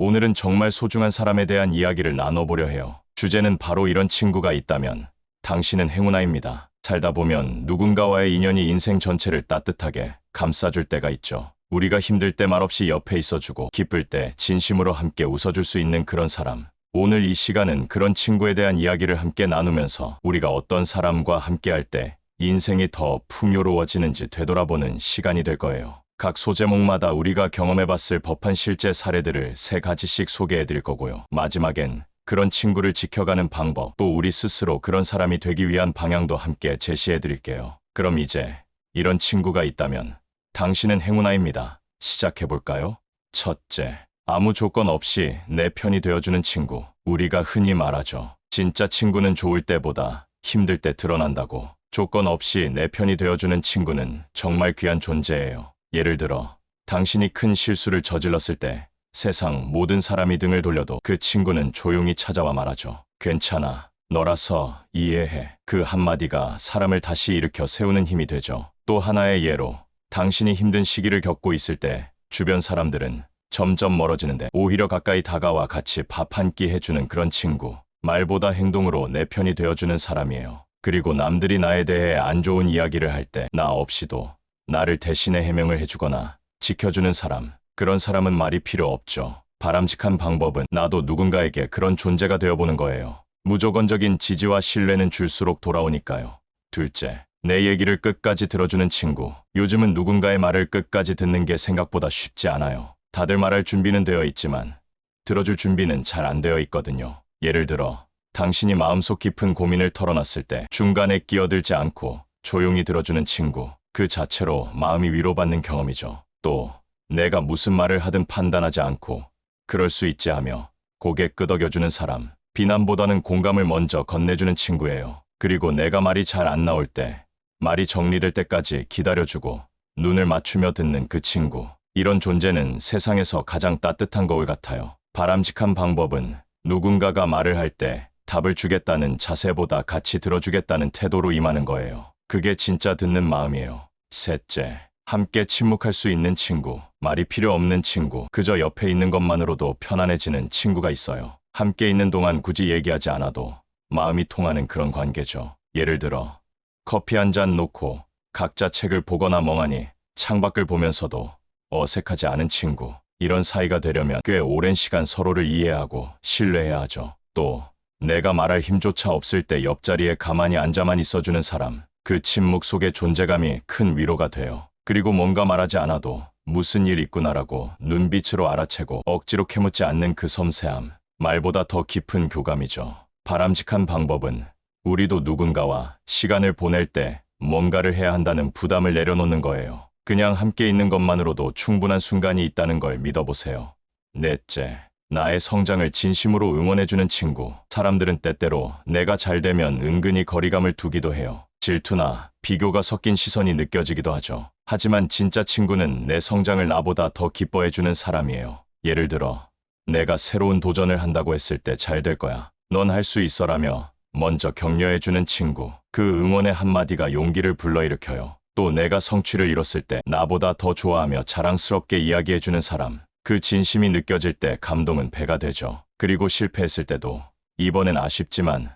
오늘은 정말 소중한 사람에 대한 이야기를 나눠보려 해요. 주제는 바로 이런 친구가 있다면 당신은 행운아입니다. 살다 보면 누군가와의 인연이 인생 전체를 따뜻하게 감싸줄 때가 있죠. 우리가 힘들 때 말없이 옆에 있어주고 기쁠 때 진심으로 함께 웃어줄 수 있는 그런 사람. 오늘 이 시간은 그런 친구에 대한 이야기를 함께 나누면서 우리가 어떤 사람과 함께할 때 인생이 더 풍요로워지는지 되돌아보는 시간이 될 거예요. 각 소제목마다 우리가 경험해봤을 법한 실제 사례들을 3가지씩 소개해드릴 거고요. 마지막엔 그런 친구를 지켜가는 방법, 또 우리 스스로 그런 사람이 되기 위한 방향도 함께 제시해드릴게요. 그럼 이제 이런 친구가 있다면 당신은 행운아입니다. 시작해볼까요? 첫째, 아무 조건 없이 내 편이 되어주는 친구. 우리가 흔히 말하죠. 진짜 친구는 좋을 때보다 힘들 때 드러난다고. 조건 없이 내 편이 되어주는 친구는 정말 귀한 존재예요. 예를 들어, 당신이 큰 실수를 저질렀을 때 세상 모든 사람이 등을 돌려도 그 친구는 조용히 찾아와 말하죠. 괜찮아. 너라서 이해해. 그 한마디가 사람을 다시 일으켜 세우는 힘이 되죠. 또 하나의 예로, 당신이 힘든 시기를 겪고 있을 때 주변 사람들은 점점 멀어지는데 오히려 가까이 다가와 같이 밥 한 끼 해주는 그런 친구. 말보다 행동으로 내 편이 되어주는 사람이에요. 그리고 남들이 나에 대해 안 좋은 이야기를 할 때 나 없이도 나를 대신해 해명을 해주거나 지켜주는 사람. 그런 사람은 말이 필요 없죠. 바람직한 방법은 나도 누군가에게 그런 존재가 되어보는 거예요. 무조건적인 지지와 신뢰는 줄수록 돌아오니까요. 둘째, 내 얘기를 끝까지 들어주는 친구. 요즘은 누군가의 말을 끝까지 듣는 게 생각보다 쉽지 않아요. 다들 말할 준비는 되어 있지만 들어줄 준비는 잘 안 되어 있거든요. 예를 들어, 당신이 마음속 깊은 고민을 털어놨을 때 중간에 끼어들지 않고 조용히 들어주는 친구. 그 자체로 마음이 위로받는 경험이죠. 또 내가 무슨 말을 하든 판단하지 않고 그럴 수 있지 하며 고개 끄덕여주는 사람. 비난보다는 공감을 먼저 건네주는 친구예요. 그리고 내가 말이 잘 안 나올 때 말이 정리될 때까지 기다려주고 눈을 맞추며 듣는 그 친구. 이런 존재는 세상에서 가장 따뜻한 거울 같아요. 바람직한 방법은 누군가가 말을 할 때 답을 주겠다는 자세보다 같이 들어주겠다는 태도로 임하는 거예요. 그게 진짜 듣는 마음이에요. 셋째, 함께 침묵할 수 있는 친구. 말이 필요 없는 친구. 그저 옆에 있는 것만으로도 편안해지는 친구가 있어요. 함께 있는 동안 굳이 얘기하지 않아도 마음이 통하는 그런 관계죠. 예를 들어, 커피 한 잔 놓고 각자 책을 보거나 멍하니 창밖을 보면서도 어색하지 않은 친구. 이런 사이가 되려면 꽤 오랜 시간 서로를 이해하고 신뢰해야 하죠. 또 내가 말할 힘조차 없을 때 옆자리에 가만히 앉아만 있어주는 사람. 그 침묵 속의 존재감이 큰 위로가 돼요. 그리고 뭔가 말하지 않아도 무슨 일 있구나라고 눈빛으로 알아채고 억지로 캐묻지 않는 그 섬세함. 말보다 더 깊은 교감이죠. 바람직한 방법은 우리도 누군가와 시간을 보낼 때 뭔가를 해야 한다는 부담을 내려놓는 거예요. 그냥 함께 있는 것만으로도 충분한 순간이 있다는 걸 믿어보세요. 넷째, 나의 성장을 진심으로 응원해주는 친구. 사람들은 때때로 내가 잘 되면 은근히 거리감을 두기도 해요. 질투나 비교가 섞인 시선이 느껴지기도 하죠. 하지만 진짜 친구는 내 성장을 나보다 더 기뻐해주는 사람이에요. 예를 들어, 내가 새로운 도전을 한다고 했을 때 잘 될 거야. 넌 할 수 있어라며 먼저 격려해주는 친구. 그 응원의 한마디가 용기를 불러일으켜요. 또 내가 성취를 이뤘을 때 나보다 더 좋아하며 자랑스럽게 이야기해주는 사람. 그 진심이 느껴질 때 감동은 배가 되죠. 그리고 실패했을 때도 이번엔 아쉽지만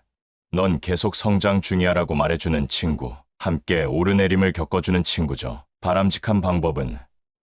넌 계속 성장 중이야라고 말해주는 친구. 함께 오르내림을 겪어주는 친구죠. 바람직한 방법은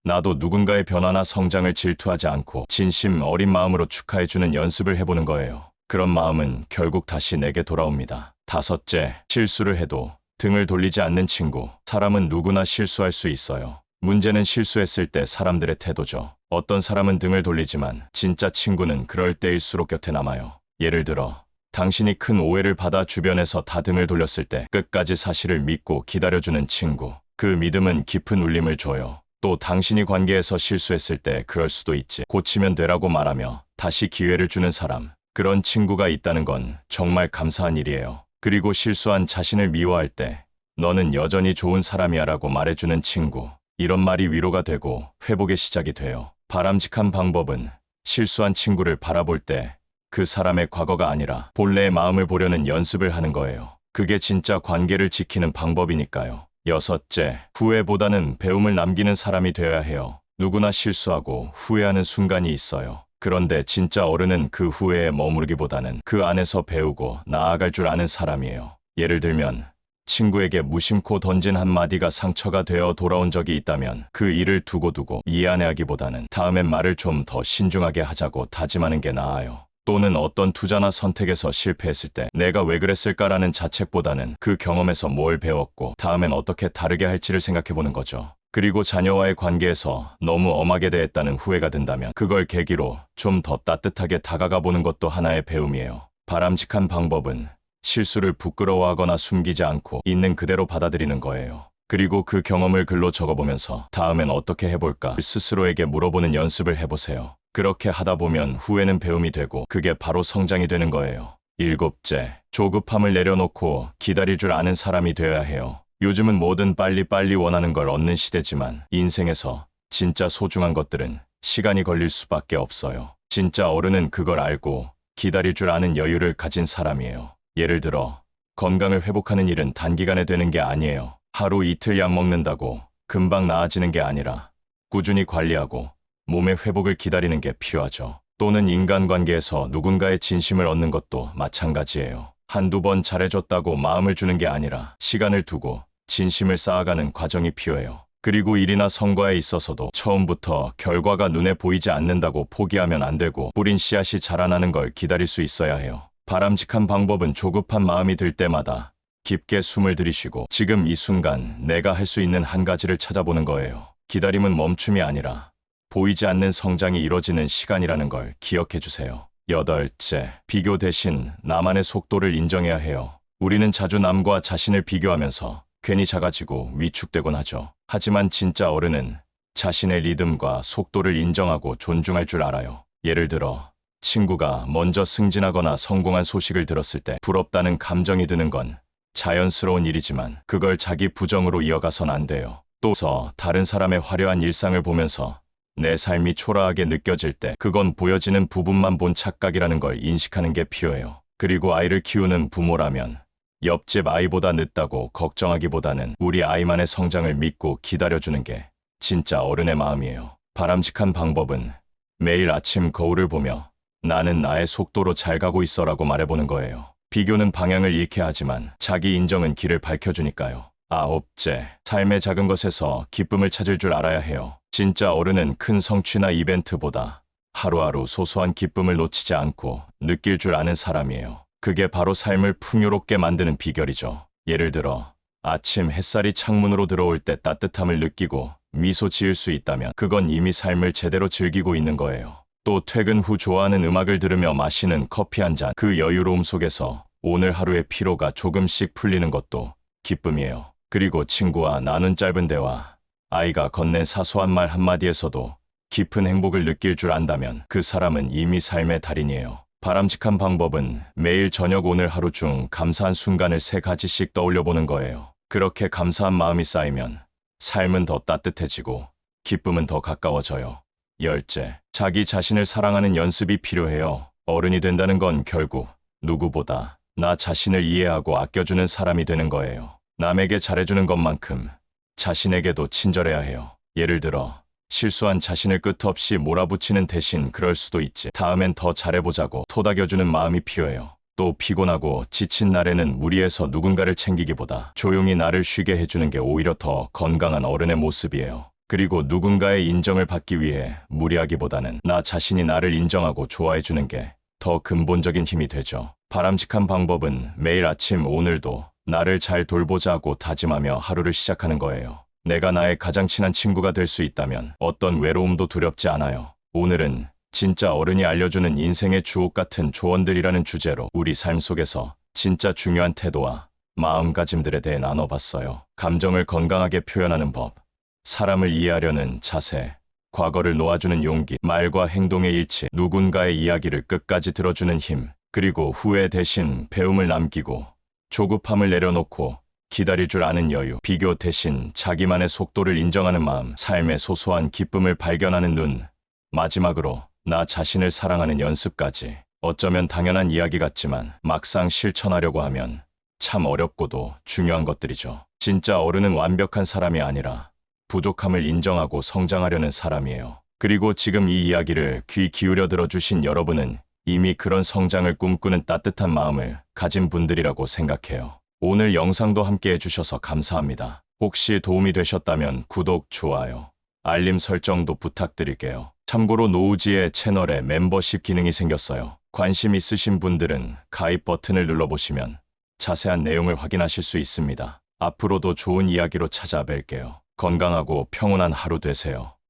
나도 누군가의 변화나 성장을 질투하지 않고 진심 어린 마음으로 축하해주는 연습을 해보는 거예요. 그런 마음은 결국 다시 내게 돌아옵니다. 다섯째, 실수를 해도 등을 돌리지 않는 친구. 사람은 누구나 실수할 수 있어요. 문제는 실수했을 때 사람들의 태도죠. 어떤 사람은 등을 돌리지만 진짜 친구는 그럴 때일수록 곁에 남아요. 예를 들어, 당신이 큰 오해를 받아 주변에서 다 등을 돌렸을 때 끝까지 사실을 믿고 기다려주는 친구. 그 믿음은 깊은 울림을 줘요. 또 당신이 관계에서 실수했을 때 그럴 수도 있지. 고치면 되라고 말하며 다시 기회를 주는 사람. 그런 친구가 있다는 건 정말 감사한 일이에요. 그리고 실수한 자신을 미워할 때 너는 여전히 좋은 사람이야 라고 말해주는 친구. 이런 말이 위로가 되고 회복의 시작이 돼요. 바람직한 방법은 실수한 친구를 바라볼 때 그 사람의 과거가 아니라 본래의 마음을 보려는 연습을 하는 거예요. 그게 진짜 관계를 지키는 방법이니까요. 여섯째, 후회보다는 배움을 남기는 사람이 되어야 해요. 누구나 실수하고 후회하는 순간이 있어요. 그런데 진짜 어른은 그 후회에 머무르기보다는 그 안에서 배우고 나아갈 줄 아는 사람이에요. 예를 들면 친구에게 무심코 던진 한마디가 상처가 되어 돌아온 적이 있다면 그 일을 두고두고 미안해하기보다는 다음엔 말을 좀 더 신중하게 하자고 다짐하는 게 나아요. 또는 어떤 투자나 선택에서 실패했을 때 내가 왜 그랬을까라는 자책보다는 그 경험에서 뭘 배웠고 다음엔 어떻게 다르게 할지를 생각해보는 거죠. 그리고 자녀와의 관계에서 너무 엄하게 대했다는 후회가 든다면 그걸 계기로 좀 더 따뜻하게 다가가 보는 것도 하나의 배움이에요. 바람직한 방법은 실수를 부끄러워하거나 숨기지 않고 있는 그대로 받아들이는 거예요. 그리고 그 경험을 글로 적어보면서 다음엔 어떻게 해볼까 스스로에게 물어보는 연습을 해보세요. 그렇게 하다 보면 후회는 배움이 되고 그게 바로 성장이 되는 거예요. 일곱째, 조급함을 내려놓고 기다릴 줄 아는 사람이 되어야 해요. 요즘은 뭐든 빨리빨리 원하는 걸 얻는 시대지만 인생에서 진짜 소중한 것들은 시간이 걸릴 수밖에 없어요. 진짜 어른은 그걸 알고 기다릴 줄 아는 여유를 가진 사람이에요. 예를 들어 건강을 회복하는 일은 단기간에 되는 게 아니에요. 하루 이틀 약 먹는다고 금방 나아지는 게 아니라 꾸준히 관리하고 몸의 회복을 기다리는 게 필요하죠. 또는 인간관계에서 누군가의 진심을 얻는 것도 마찬가지예요. 한두 번 잘해줬다고 마음을 주는 게 아니라 시간을 두고 진심을 쌓아가는 과정이 필요해요. 그리고 일이나 성과에 있어서도 처음부터 결과가 눈에 보이지 않는다고 포기하면 안 되고 뿌린 씨앗이 자라나는 걸 기다릴 수 있어야 해요. 바람직한 방법은 조급한 마음이 들 때마다 깊게 숨을 들이쉬고 지금 이 순간 내가 할 수 있는 한 가지를 찾아보는 거예요. 기다림은 멈춤이 아니라 보이지 않는 성장이 이뤄지는 시간이라는 걸 기억해 주세요. 여덟째, 비교 대신 나만의 속도를 인정해야 해요. 우리는 자주 남과 자신을 비교하면서 괜히 작아지고 위축되곤 하죠. 하지만 진짜 어른은 자신의 리듬과 속도를 인정하고 존중할 줄 알아요. 예를 들어 친구가 먼저 승진하거나 성공한 소식을 들었을 때 부럽다는 감정이 드는 건 자연스러운 일이지만 그걸 자기 부정으로 이어가선 안 돼요. 또서 다른 사람의 화려한 일상을 보면서 내 삶이 초라하게 느껴질 때 그건 보여지는 부분만 본 착각이라는 걸 인식하는 게 필요해요. 그리고 아이를 키우는 부모라면 옆집 아이보다 늦다고 걱정하기보다는 우리 아이만의 성장을 믿고 기다려주는 게 진짜 어른의 마음이에요. 바람직한 방법은 매일 아침 거울을 보며 나는 나의 속도로 잘 가고 있어라고 말해보는 거예요. 비교는 방향을 잃게 하지만 자기 인정은 길을 밝혀주니까요. 아홉째, 삶의 작은 것에서 기쁨을 찾을 줄 알아야 해요. 진짜 어른은 큰 성취나 이벤트보다 하루하루 소소한 기쁨을 놓치지 않고 느낄 줄 아는 사람이에요. 그게 바로 삶을 풍요롭게 만드는 비결이죠. 예를 들어 아침 햇살이 창문으로 들어올 때 따뜻함을 느끼고 미소 지을 수 있다면 그건 이미 삶을 제대로 즐기고 있는 거예요. 또 퇴근 후 좋아하는 음악을 들으며 마시는 커피 한 잔, 그 여유로움 속에서 오늘 하루의 피로가 조금씩 풀리는 것도 기쁨이에요. 그리고 친구와 나눈 짧은 대화, 아이가 건넨 사소한 말 한마디에서도 깊은 행복을 느낄 줄 안다면 그 사람은 이미 삶의 달인이에요. 바람직한 방법은 매일 저녁 오늘 하루 중 감사한 순간을 3가지씩 떠올려 보는 거예요. 그렇게 감사한 마음이 쌓이면 삶은 더 따뜻해지고 기쁨은 더 가까워져요. 열째, 자기 자신을 사랑하는 연습이 필요해요. 어른이 된다는 건 결국 누구보다 나 자신을 이해하고 아껴주는 사람이 되는 거예요. 남에게 잘해주는 것만큼 자신에게도 친절해야 해요. 예를 들어 실수한 자신을 끝없이 몰아붙이는 대신 그럴 수도 있지, 다음엔 더 잘해보자고 토닥여주는 마음이 필요해요. 또 피곤하고 지친 날에는 무리해서 누군가를 챙기기보다 조용히 나를 쉬게 해주는 게 오히려 더 건강한 어른의 모습이에요. 그리고 누군가의 인정을 받기 위해 무리하기보다는 나 자신이 나를 인정하고 좋아해주는 게 더 근본적인 힘이 되죠. 바람직한 방법은 매일 아침 오늘도 나를 잘 돌보자고 다짐하며 하루를 시작하는 거예요. 내가 나의 가장 친한 친구가 될 수 있다면 어떤 외로움도 두렵지 않아요. 오늘은 진짜 어른이 알려주는 인생의 주옥 같은 조언들이라는 주제로 우리 삶 속에서 진짜 중요한 태도와 마음가짐들에 대해 나눠봤어요. 감정을 건강하게 표현하는 법, 사람을 이해하려는 자세, 과거를 놓아주는 용기, 말과 행동의 일치, 누군가의 이야기를 끝까지 들어주는 힘, 그리고 후회 대신 배움을 남기고 조급함을 내려놓고 기다릴 줄 아는 여유, 비교 대신 자기만의 속도를 인정하는 마음, 삶의 소소한 기쁨을 발견하는 눈, 마지막으로 나 자신을 사랑하는 연습까지. 어쩌면 당연한 이야기 같지만 막상 실천하려고 하면 참 어렵고도 중요한 것들이죠. 진짜 어른은 완벽한 사람이 아니라 부족함을 인정하고 성장하려는 사람이에요. 그리고 지금 이 이야기를 귀 기울여 들어주신 여러분은 이미 그런 성장을 꿈꾸는 따뜻한 마음을 가진 분들이라고 생각해요. 오늘 영상도 함께 해주셔서 감사합니다. 혹시 도움이 되셨다면 구독, 좋아요, 알림 설정도 부탁드릴게요. 참고로 노우지의 채널에 멤버십 기능이 생겼어요. 관심 있으신 분들은 가입 버튼을 눌러보시면 자세한 내용을 확인하실 수 있습니다. 앞으로도 좋은 이야기로 찾아뵐게요. 건강하고 평온한 하루 되세요.